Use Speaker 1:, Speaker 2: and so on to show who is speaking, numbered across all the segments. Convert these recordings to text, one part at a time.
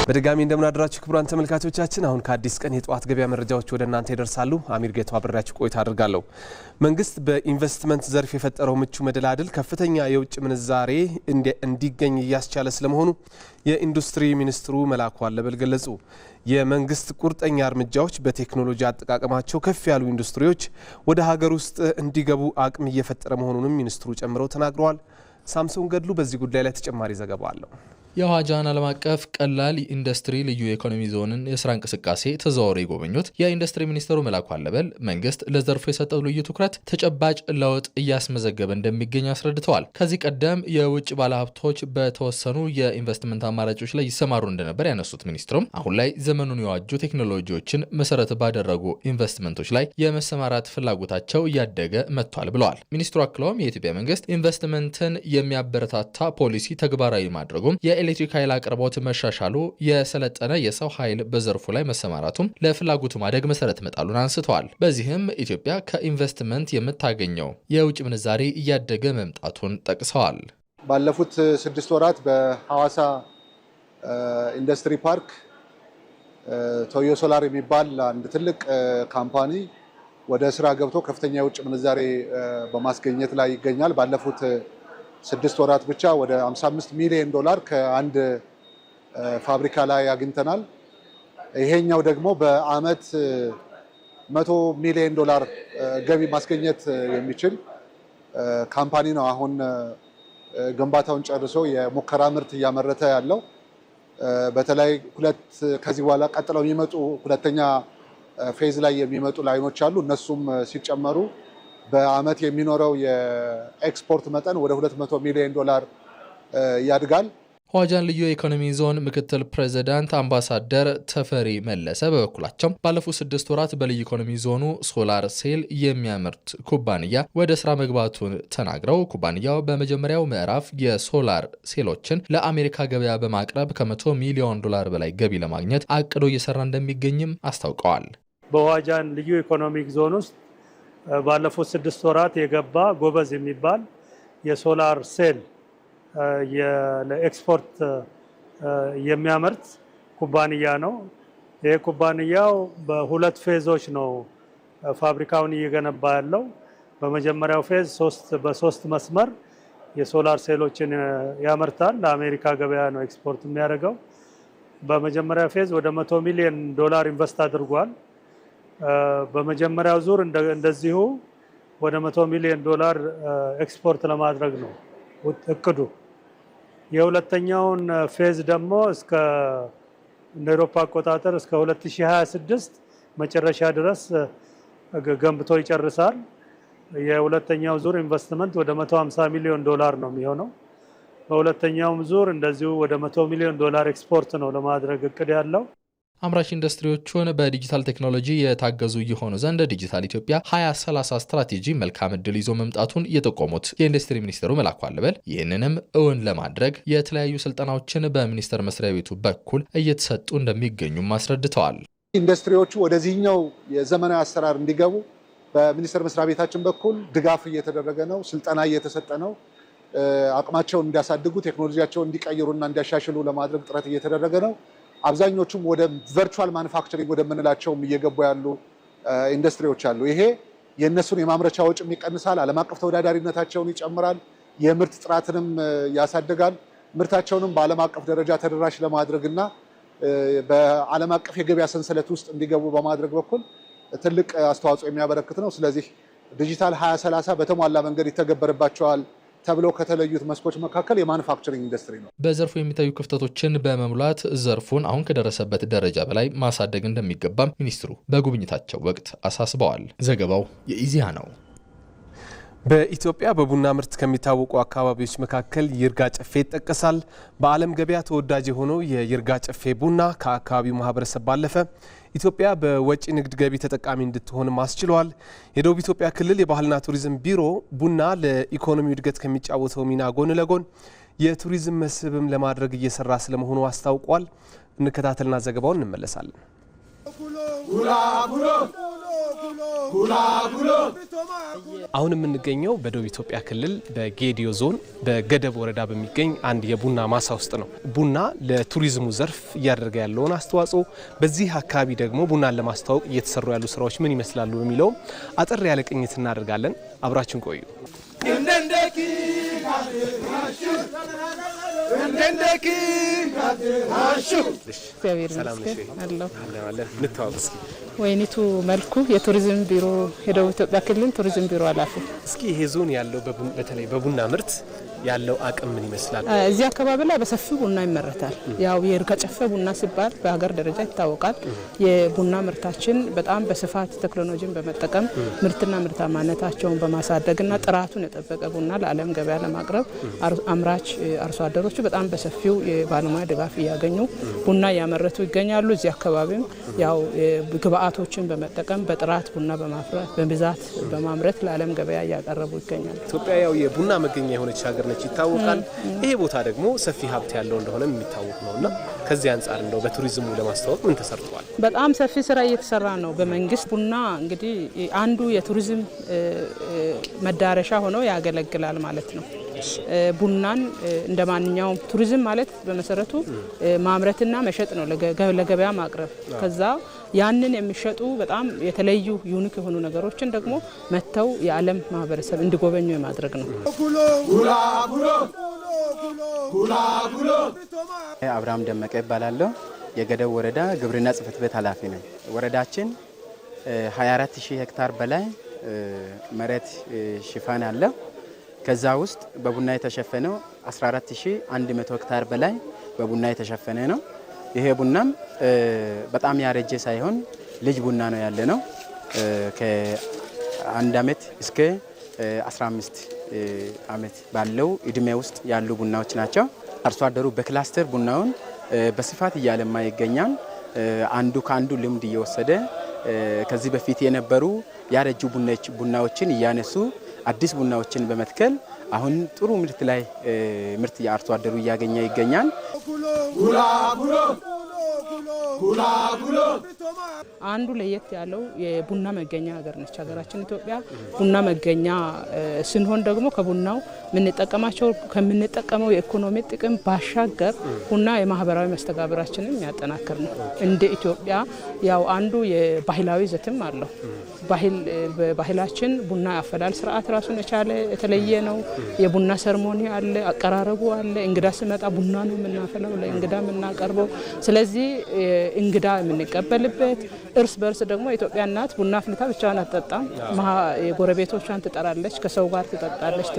Speaker 1: በድጋሚ እንደምናደራችሁ ክቡራን ተመልካቾቻችን አሁን ከአዲስ ቀን የጧት ገበያ መረጃዎች ወደ እናንተ ይደርሳሉ። አሚር ጌቱ አብሬያችሁ ቆይታ አድርጋለሁ። መንግስት በኢንቨስትመንት ዘርፍ የፈጠረው ምቹ መደላድል ከፍተኛ የውጭ ምንዛሬ እንዲገኝ እያስቻለ ስለመሆኑ የኢንዱስትሪ ሚኒስትሩ መላኩ አለበል ገለጹ። የመንግስት ቁርጠኛ እርምጃዎች በቴክኖሎጂ አጠቃቀማቸው ከፍ ያሉ ኢንዱስትሪዎች ወደ ሀገር ውስጥ እንዲገቡ አቅም እየፈጠረ መሆኑንም ሚኒስትሩ ጨምረው ተናግረዋል። ሳምሶን ገድሉ በዚህ ጉዳይ ላይ ተጨማሪ ዘገባ አለው።
Speaker 2: የዋጃን ዓለም አቀፍ ቀላል ኢንዱስትሪ ልዩ ኢኮኖሚ ዞንን የስራ እንቅስቃሴ ተዘዋውረው የጎበኙት የኢንዱስትሪ ሚኒስትሩ መላኩ አለበል መንግስት ለዘርፉ የሰጠው ልዩ ትኩረት ተጨባጭ ለውጥ እያስመዘገበ እንደሚገኝ አስረድተዋል። ከዚህ ቀደም የውጭ ባለሀብቶች በተወሰኑ የኢንቨስትመንት አማራጮች ላይ ይሰማሩ እንደነበር ያነሱት ሚኒስትሩም አሁን ላይ ዘመኑን የዋጁ ቴክኖሎጂዎችን መሰረት ባደረጉ ኢንቨስትመንቶች ላይ የመሰማራት ፍላጎታቸው እያደገ መጥቷል ብለዋል። ሚኒስትሩ አክለውም የኢትዮጵያ መንግስት ኢንቨስትመንትን የሚያበረታታ ፖሊሲ ተግባራዊ ማድረጉም የኤሌክትሪክ ኃይል አቅርቦት መሻሻሉ የሰለጠነ የሰው ኃይል በዘርፉ ላይ መሰማራቱም ለፍላጎቱ ማደግ መሰረት መጣሉን አንስተዋል። በዚህም ኢትዮጵያ ከኢንቨስትመንት የምታገኘው የውጭ ምንዛሬ እያደገ መምጣቱን ጠቅሰዋል።
Speaker 3: ባለፉት 6 ወራት በሐዋሳ ኢንዱስትሪ ፓርክ ቶዮ ሶላር የሚባል አንድ ትልቅ ካምፓኒ ወደ ስራ ገብቶ ከፍተኛ የውጭ ምንዛሬ በማስገኘት ላይ ይገኛል። ባለፉት 6 ወራት ብቻ ወደ $55 ሚሊዮን ከአንድ ፋብሪካ ላይ አግኝተናል። ይሄኛው ደግሞ በአመት $100 ሚሊዮን ገቢ ማስገኘት የሚችል ካምፓኒ ነው። አሁን ግንባታውን ጨርሶ የሙከራ ምርት እያመረተ ያለው በተለይ ከዚህ በኋላ ቀጥለው የሚመጡ ሁለተኛ ፌዝ ላይ የሚመጡ ላይኖች አሉ። እነሱም ሲጨመሩ በአመት የሚኖረው የኤክስፖርት መጠን ወደ $200 ሚሊዮን ያድጋል።
Speaker 2: ዋጃን ልዩ ኢኮኖሚ ዞን ምክትል ፕሬዝዳንት አምባሳደር ተፈሪ መለሰ በበኩላቸው ባለፉት 6 ወራት በልዩ ኢኮኖሚ ዞኑ ሶላር ሴል የሚያመርት ኩባንያ ወደ ስራ መግባቱን ተናግረው ኩባንያው በመጀመሪያው ምዕራፍ የሶላር ሴሎችን ለአሜሪካ ገበያ በማቅረብ ከ$100 ሚሊዮን በላይ ገቢ ለማግኘት አቅዶ እየሰራ እንደሚገኝም አስታውቀዋል።
Speaker 4: በዋጃን ልዩ ኢኮኖሚክ ዞን ውስጥ ባለፉት 6 ወራት የገባ ጎበዝ የሚባል የሶላር ሴል ለኤክስፖርት የሚያመርት ኩባንያ ነው። ይህ ኩባንያው በሁለት ፌዞች ነው ፋብሪካውን እየገነባ ያለው። በመጀመሪያው ፌዝ በሶስት መስመር የሶላር ሴሎችን ያመርታል። ለአሜሪካ ገበያ ነው ኤክስፖርት የሚያደርገው። በመጀመሪያ ፌዝ ወደ $100 ሚሊዮን ኢንቨስት አድርጓል። በመጀመሪያው ዙር እንደዚሁ ወደ $100 ሚሊዮን ኤክስፖርት ለማድረግ ነው እቅዱ። የሁለተኛውን ፌዝ ደግሞ እስከ አውሮፓ አቆጣጠር እስከ 2026 መጨረሻ ድረስ ገንብቶ ይጨርሳል። የሁለተኛው ዙር ኢንቨስትመንት ወደ $150 ሚሊዮን ነው የሚሆነው። በሁለተኛውም ዙር እንደዚሁ ወደ $100 ሚሊዮን ኤክስፖርት ነው ለማድረግ እቅድ ያለው።
Speaker 2: አምራች ኢንዱስትሪዎቹን በዲጂታል ቴክኖሎጂ የታገዙ የሆኑ ዘንድ ዲጂታል ኢትዮጵያ 2030 ስትራቴጂ መልካም ዕድል ይዞ መምጣቱን የጠቆሙት የኢንዱስትሪ ሚኒስትሩ መላኩ አለበል ይህንንም እውን ለማድረግ የተለያዩ ስልጠናዎችን በሚኒስቴር መስሪያ ቤቱ በኩል እየተሰጡ እንደሚገኙም አስረድተዋል።
Speaker 3: ኢንዱስትሪዎቹ ወደዚህኛው የዘመናዊ አሰራር እንዲገቡ በሚኒስቴር መስሪያ ቤታችን በኩል ድጋፍ እየተደረገ ነው፣ ስልጠና እየተሰጠ ነው። አቅማቸውን እንዲያሳድጉ ቴክኖሎጂያቸውን እንዲቀይሩና እንዲያሻሽሉ ለማድረግ ጥረት እየተደረገ ነው። አብዛኞቹም ወደ ቨርቹዋል ማኑፋክቸሪንግ ወደምንላቸውም እየገቡ ያሉ ኢንዱስትሪዎች አሉ። ይሄ የእነሱን የማምረቻ ወጪም ይቀንሳል፣ ዓለም አቀፍ ተወዳዳሪነታቸውን ይጨምራል፣ የምርት ጥራትንም ያሳድጋል። ምርታቸውንም በዓለም አቀፍ ደረጃ ተደራሽ ለማድረግና በዓለም አቀፍ የገበያ ሰንሰለት ውስጥ እንዲገቡ በማድረግ በኩል ትልቅ አስተዋጽኦ የሚያበረክት ነው። ስለዚህ ዲጂታል 2030 በተሟላ መንገድ ይተገበርባቸዋል ተብለው ከተለዩት መስኮች መካከል የማኑፋክቸሪንግ ኢንዱስትሪ ነው።
Speaker 2: በዘርፉ የሚታዩ ክፍተቶችን በመሙላት ዘርፉን አሁን ከደረሰበት ደረጃ በላይ ማሳደግ እንደሚገባም ሚኒስትሩ በጉብኝታቸው ወቅት አሳስበዋል። ዘገባው የኢዜአ ነው።
Speaker 1: በኢትዮጵያ በቡና ምርት ከሚታወቁ አካባቢዎች መካከል ይርጋ ጨፌ ይጠቀሳል። በዓለም ገበያ ተወዳጅ የሆነው የይርጋ ጨፌ ቡና ከአካባቢው ማህበረሰብ ባለፈ ኢትዮጵያ በወጪ ንግድ ገቢ ተጠቃሚ እንድትሆን ማስችሏል። የደቡብ ኢትዮጵያ ክልል የባህልና ቱሪዝም ቢሮ ቡና ለኢኮኖሚው እድገት ከሚጫወተው ሚና ጎን ለጎን የቱሪዝም መስህብም ለማድረግ እየሰራ ስለመሆኑ አስታውቋል። እንከታተልና ዘገባውን እንመለሳለን። አሁን የምንገኘው በደቡብ ኢትዮጵያ ክልል በጌዲዮ ዞን በገደብ ወረዳ በሚገኝ አንድ የቡና ማሳ ውስጥ ነው። ቡና ለቱሪዝሙ ዘርፍ እያደረገ ያለውን አስተዋጽኦ፣ በዚህ አካባቢ ደግሞ ቡናን ለማስተዋወቅ እየተሰሩ ያሉ ስራዎች ምን ይመስላሉ በሚለው አጠር ያለ ቅኝት እናደርጋለን። አብራችን ቆዩ።
Speaker 5: ወይኒቱ መልኩ የቱሪዝም ቢሮ የደቡብ ኢትዮጵያ ክልል ቱሪዝም ቢሮ ኃላፊ።
Speaker 1: እስኪ ይሄ ዞን ያለው በተለይ በቡና ምርት ያለው አቅም ምን ይመስላል?
Speaker 5: እዚህ አካባቢ ላይ በሰፊው ቡና ይመረታል። ያው የይርጋ ጨፌ ቡና ሲባል በሀገር ደረጃ ይታወቃል። የቡና ምርታችን በጣም በስፋት ቴክኖሎጂን በመጠቀም ምርትና ምርታማነታቸውን በማሳደግና ጥራቱን የጠበቀ ቡና ለዓለም ገበያ ለማቅረብ አምራች አርሶ አደሮቹ በጣም በሰፊው የባለሙያ ድጋፍ እያገኙ ቡና እያመረቱ ይገኛሉ። እዚህ አካባቢም ያው ግብአቶችን በመጠቀም በጥራት ቡና በማፍራት በብዛት በማምረት ለዓለም ገበያ እያቀረቡ ይገኛሉ።
Speaker 1: ኢትዮጵያ ያው የቡና መገኛ የሆነች ሀገር ነች ይታወቃል። ይሄ ቦታ ደግሞ ሰፊ ሀብት ያለው እንደሆነ የሚታወቅ ነውና ከዚህ አንጻር እንደው በቱሪዝሙ ለማስተዋወቅ ምን ተሰርቷል?
Speaker 5: በጣም ሰፊ ስራ እየተሰራ ነው በመንግስት። ቡና እንግዲህ አንዱ የቱሪዝም መዳረሻ ሆኖ ያገለግላል ማለት ነው። ቡናን እንደማንኛውም ቱሪዝም ማለት በመሰረቱ ማምረትና መሸጥ ነው፣ ለገበያ ማቅረብ። ከዛ ያንን የሚሸጡ በጣም የተለዩ ዩኒክ የሆኑ ነገሮችን ደግሞ መተው የዓለም ማህበረሰብ እንዲጎበኙ የማድረግ ነው።
Speaker 6: አብርሃም ደመቀ ይባላለሁ። የገደብ ወረዳ ግብርና ጽሕፈት ቤት ኃላፊ ነኝ። ወረዳችን 24000 ሄክታር በላይ መሬት ሽፋን አለው። ከዛ ውስጥ በቡና የተሸፈነው 14100 ሄክታር በላይ በቡና የተሸፈነ ነው። ይሄ ቡናም በጣም ያረጀ ሳይሆን ልጅ ቡና ነው ያለ ነው። ከ1 ዓመት እስከ 15 ዓመት ባለው እድሜ ውስጥ ያሉ ቡናዎች ናቸው። አርሶ አደሩ በክላስተር ቡናውን በስፋት እያለማ ይገኛል። አንዱ ከአንዱ ልምድ እየወሰደ ከዚህ በፊት የነበሩ ያረጁ ቡናዎችን እያነሱ አዲስ ቡናዎችን በመትከል አሁን ጥሩ ምርት ላይ ምርት የአርሶ አደሩ እያገኘ ይገኛል።
Speaker 5: አንዱ ለየት ያለው የቡና መገኛ ሀገር ነች ሀገራችን ኢትዮጵያ። ቡና መገኛ ስንሆን ደግሞ ከቡናው ከምንጠቀመው የኢኮኖሚ ጥቅም ባሻገር ቡና የማህበራዊ መስተጋብራችንን የሚያጠናክር ነው። እንደ ኢትዮጵያ ያው አንዱ የባህላዊ ይዘትም አለው። በባህላችን ቡና አፈላል ስርዓት ራሱን የቻለ የተለየ ነው። የቡና ሰርሞኒ አለ፣ አቀራረቡ አለ። እንግዳ ሲመጣ ቡና ነው የምናፈላው፣ ለእንግዳ የምናቀርበው። ስለዚህ እንግዳ የምንቀበልበት፣ እርስ በርስ ደግሞ የኢትዮጵያ እናት ቡና ፍልታ ብቻዋን አትጠጣም። የጎረቤቶቿን ትጠራለች፣ ከሰው ጋር ትጠጣለች።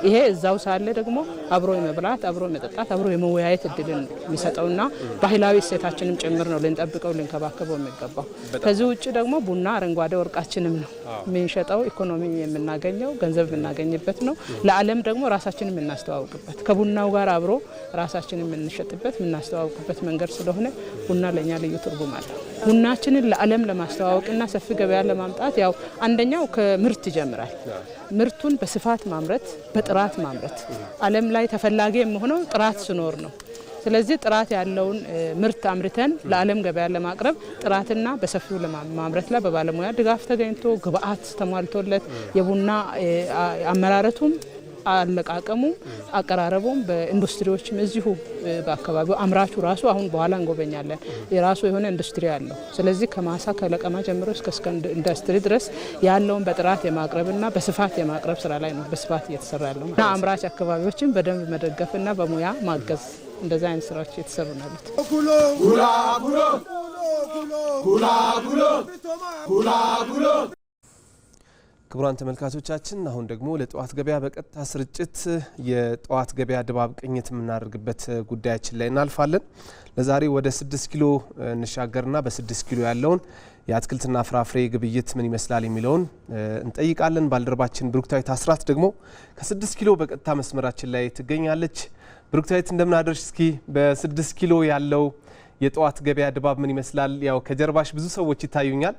Speaker 5: ይሄ እዛው ሳለ ደግሞ አብሮ የመብላት አብሮ የመጠጣት አብሮ የመወያየት እድልን የሚሰጠውና ባህላዊ እሴታችንም ጭምር ነው ልንጠብቀው ልንከባከበው የሚገባው። ከዚህ ውጭ ደግሞ ቡና አረንጓዴ ወርቃችንም ነው የምንሸጠው። ኢኮኖሚ የምናገኘው ገንዘብ የምናገኝበት ነው። ለዓለም ደግሞ ራሳችንን የምናስተዋውቅበት ከቡናው ጋር አብሮ ራሳችንን የምንሸጥበት የምናስተዋውቅበት መንገድ ስለሆነ ቡና ለኛ ልዩ ትርጉም አለው። ቡናችንን ለዓለም ለማስተዋወቅና ሰፊ ገበያ ለማምጣት ያው አንደኛው ከምርት ይጀምራል። ምርቱን በስፋት ማምረት፣ በጥራት ማምረት። ዓለም ላይ ተፈላጊ የሚሆነው ጥራት ሲኖር ነው። ስለዚህ ጥራት ያለውን ምርት አምርተን ለዓለም ገበያ ለማቅረብ ጥራትና በሰፊው ለማምረት ላይ በባለሙያ ድጋፍ ተገኝቶ ግብአት ተሟልቶለት የቡና አመራረቱም አለቃቀሙ አቀራረቡም በኢንዱስትሪዎችም እዚሁ በአካባቢው አምራቹ ራሱ አሁን በኋላ እንጎበኛለን የራሱ የሆነ ኢንዱስትሪ አለው። ስለዚህ ከማሳ ከለቀማ ጀምሮ እስከ ኢንዱስትሪ ድረስ ያለውን በጥራት የማቅረብና በስፋት የማቅረብ ስራ ላይ ነው በስፋት እየተሰራ ያለው እና አምራች አካባቢዎችን በደንብ መደገፍና በሙያ ማገዝ እንደዛ አይነት ስራዎች እየተሰሩ ናሉት።
Speaker 1: ክቡራን ተመልካቾቻችን አሁን ደግሞ ለጠዋት ገበያ በቀጥታ ስርጭት የጠዋት ገበያ ድባብ ቅኝት የምናደርግበት ጉዳያችን ላይ እናልፋለን። ለዛሬ ወደ 6 ኪሎ እንሻገርና በ6 ኪሎ ያለውን የአትክልትና ፍራፍሬ ግብይት ምን ይመስላል የሚለውን እንጠይቃለን። ባልደረባችን ብሩክታዊት አስራት ደግሞ ከ6 ኪሎ በቀጥታ መስመራችን ላይ ትገኛለች። ብሩክታዊት እንደምን አደርሽ? እስኪ በ6 ኪሎ ያለው የጠዋት ገበያ ድባብ ምን ይመስላል? ያው ከጀርባሽ ብዙ ሰዎች ይታዩኛል።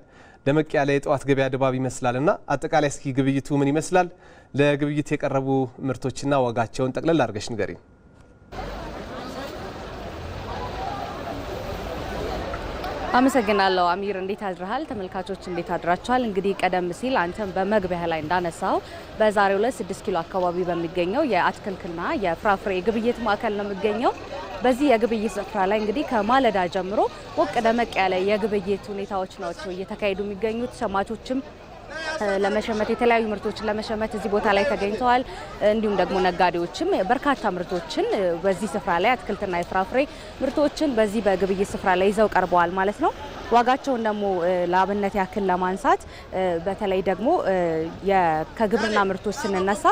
Speaker 1: ደመቅ ያለ የጠዋት ገበያ ድባብ ይመስላልና አጠቃላይ እስኪ ግብይቱ ምን ይመስላል? ለግብይት የቀረቡ ምርቶችና ዋጋቸውን ጠቅለል አድርገሽ ንገሪኝ።
Speaker 7: አመሰግናለሁ አሚር እንዴት አድረሃል ተመልካቾች እንዴት አድራችኋል እንግዲህ ቀደም ሲል አንተም በመግቢያ ላይ እንዳነሳው በዛሬው ዕለት 6 ኪሎ አካባቢ በሚገኘው የአትክልትና የፍራፍሬ ግብይት ማዕከል ነው የሚገኘው በዚህ የግብይት ስፍራ ላይ እንግዲህ ከማለዳ ጀምሮ ወቅ ደመቅ ያለ የግብይት ሁኔታዎች ናቸው እየተካሄዱ የሚገኙት ሸማቾችም ለመሸመት የተለያዩ ምርቶችን ለመሸመት እዚህ ቦታ ላይ ተገኝተዋል እንዲሁም ደግሞ ነጋዴዎችም በርካታ ምርቶችን በዚህ ስፍራ ላይ አትክልትና የፍራፍሬ ምርቶችን በዚህ በግብይት ስፍራ ላይ ይዘው ቀርበዋል ማለት ነው ዋጋቸውን ደግሞ ለአብነት ያክል ለማንሳት በተለይ ደግሞ ከግብርና ምርቶች ስንነሳ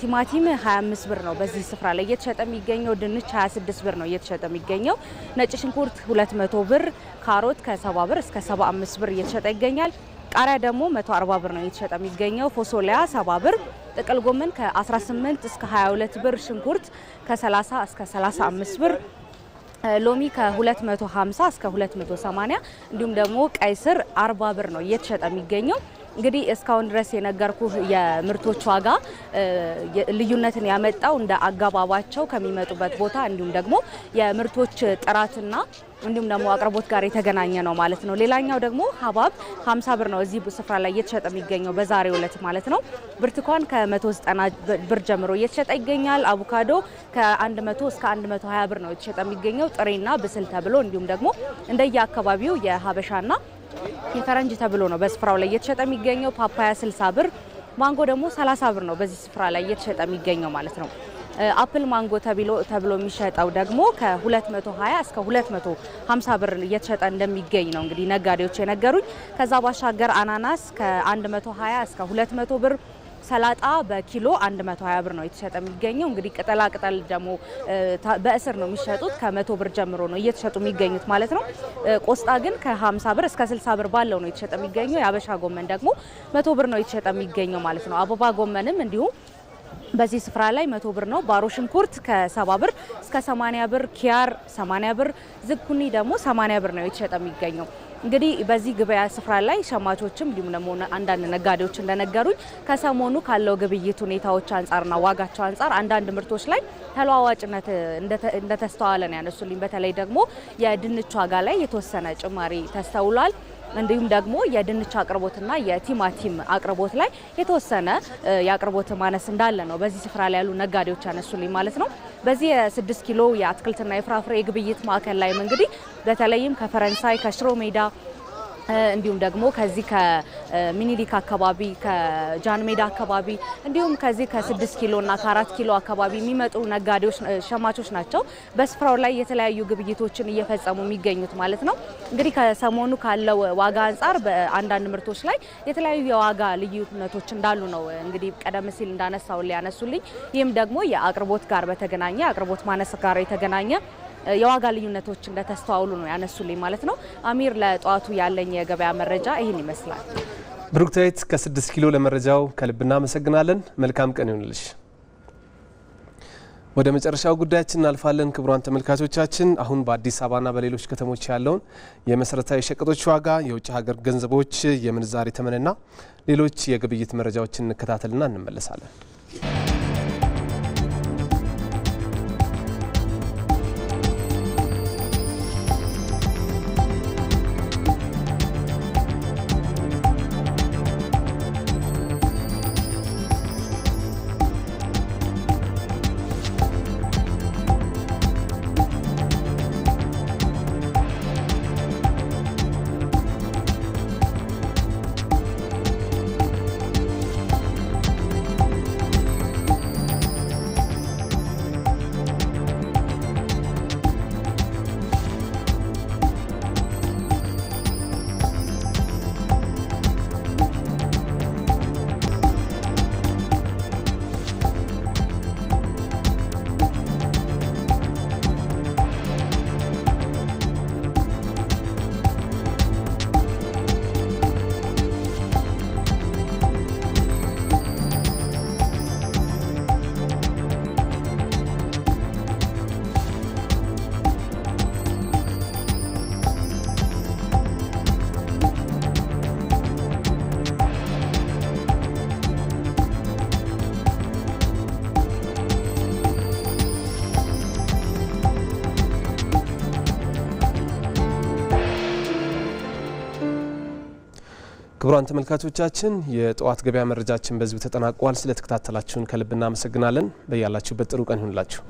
Speaker 7: ቲማቲም 25 ብር ነው በዚህ ስፍራ ላይ እየተሸጠ የሚገኘው ድንች 26 ብር ነው እየተሸጠ የሚገኘው ነጭ ሽንኩርት 200 ብር ካሮት ከ70 ብር እስከ 75 ብር እየተሸጠ ይገኛል ቃሪያ ደግሞ 140 ብር ነው እየተሸጠ የሚገኘው ፎሶሊያ 70 ብር ጥቅል ጎመን ከ18 እስከ 22 ብር ሽንኩርት ከ30 እስከ 35 ብር ሎሚ ከ250 እስከ 280 እንዲሁም ደግሞ ቀይ ስር 40 ብር ነው እየተሸጠ የሚገኘው እንግዲህ እስካሁን ድረስ የነገርኩህ የምርቶች ዋጋ ልዩነትን ያመጣው እንደ አጋባባቸው ከሚመጡበት ቦታ እንዲሁም ደግሞ የምርቶች ጥራትና እንዲሁም ደግሞ አቅርቦት ጋር የተገናኘ ነው ማለት ነው ሌላኛው ደግሞ ሀባብ 50 ብር ነው እዚህ ስፍራ ላይ እየተሸጠ የሚገኘው በዛሬው ዕለት ማለት ነው ብርቱካን ከ190 ብር ጀምሮ እየተሸጠ ይገኛል አቮካዶ ከ100 እስከ 120 ብር ነው እየተሸጠ የሚገኘው ጥሬና ብስል ተብሎ እንዲሁም ደግሞ እንደየ አካባቢው የሀበሻና የፈረንጅ ተብሎ ነው በስፍራው ላይ እየተሸጠ የሚገኘው ፓፓያ 60 ብር ማንጎ ደግሞ 30 ብር ነው በዚህ ስፍራ ላይ እየተሸጠ የሚገኘው ማለት ነው አፕል ማንጎ ተብሎ የሚሸጠው ደግሞ ከ220 እስከ 250 ብር እየተሸጠ እንደሚገኝ ነው እንግዲህ ነጋዴዎች የነገሩኝ ከዛ ባሻገር አናናስ ከ120 እስከ 200 ብር ሰላጣ በኪሎ 120 ብር ነው እየተሸጠ የሚገኘው እንግዲህ ቅጠላ ቅጠል ደግሞ በእስር ነው የሚሸጡት ከ100 ብር ጀምሮ ነው እየተሸጡ የሚገኙት ማለት ነው ቆስጣ ግን ከ50 ብር እስከ 60 ብር ባለው ነው እየተሸጠ የሚገኘው ያበሻ ጎመን ደግሞ 100 ብር ነው እየተሸጠ የሚገኘው ማለት ነው አበባ ጎመንም እንዲሁ በዚህ ስፍራ ላይ 100 ብር ነው ባሮ ሽንኩርት ከ70 ብር እስከ 80 ብር ኪያር 80 ብር ዝኩኒ ደግሞ 80 ብር ነው እየተሸጠ የሚገኘው እንግዲህ በዚህ ገበያ ስፍራ ላይ ሸማቾችም እንዲሁም ደግሞ አንዳንድ ነጋዴዎች እንደነገሩኝ ከሰሞኑ ካለው ግብይት ሁኔታዎች አንፃርና ዋጋቸው አንፃር አንዳንድ ምርቶች ላይ ተለዋዋጭነት እንደተስተዋለ ነው ያነሱልኝ በተለይ ደግሞ የድንች ዋጋ ላይ የተወሰነ ጭማሪ ተስተውሏል እንዲሁም ደግሞ የድንች አቅርቦትና የቲማቲም አቅርቦት ላይ የተወሰነ ያቅርቦት ማነስ እንዳለ ነው በዚህ ስፍራ ላይ ያሉ ነጋዴዎች ያነሱልኝ ማለት ነው በዚህ 6 ኪሎ የአትክልትና የፍራፍሬ የግብይት ማዕከል ላይ እንግዲህ በተለይም ከፈረንሳይ ከሽሮ ሜዳ እንዲሁም ደግሞ ከዚህ ከሚኒሊክ አካባቢ ከጃን ሜዳ አካባቢ እንዲሁም ከዚህ ከ6 ኪሎ እና ከ4 ኪሎ አካባቢ የሚመጡ ነጋዴዎች ሸማቾች ናቸው በስፍራው ላይ የተለያዩ ግብይቶችን እየፈጸሙ የሚገኙት ማለት ነው እንግዲህ ከሰሞኑ ካለው ዋጋ አንፃር በአንዳንድ ምርቶች ላይ የተለያዩ የዋጋ ልዩነቶች እንዳሉ ነው እንግዲህ ቀደም ሲል እንዳነሳው ሊያነሱልኝ ይህም ደግሞ የአቅርቦት ጋር በተገናኘ አቅርቦት ማነስ ጋር የተገናኘ የዋጋ ልዩነቶች እንደተስተዋሉ ነው ያነሱልኝ ማለት ነው አሚር ለጧቱ ያለኝ የገበያ መረጃ ይሄን ይመስላል
Speaker 1: ብሩክታይት ከ6 ኪሎ ለመረጃው ከልብና መሰግናለን መልካም ቀን ይሁንልሽ ወደ መጨረሻው ጉዳያችን እናልፋለን ክቡራን ተመልካቾቻችን አሁን በአዲስ አበባና በሌሎች ከተሞች ያለውን የመሰረታዊ ሸቀጦች ዋጋ የውጭ ሀገር ገንዘቦች የምንዛሬ ተመንና ሌሎች የግብይት መረጃዎችን እንከታተልና እንመለሳለን ክቡራን ተመልካቾቻችን የጠዋት ገበያ መረጃችን በዚሁ ተጠናቋል። ስለተከታተላችሁን ከልብ እናመሰግናለን። በያላችሁበት ጥሩ ቀን ይሁንላችሁ።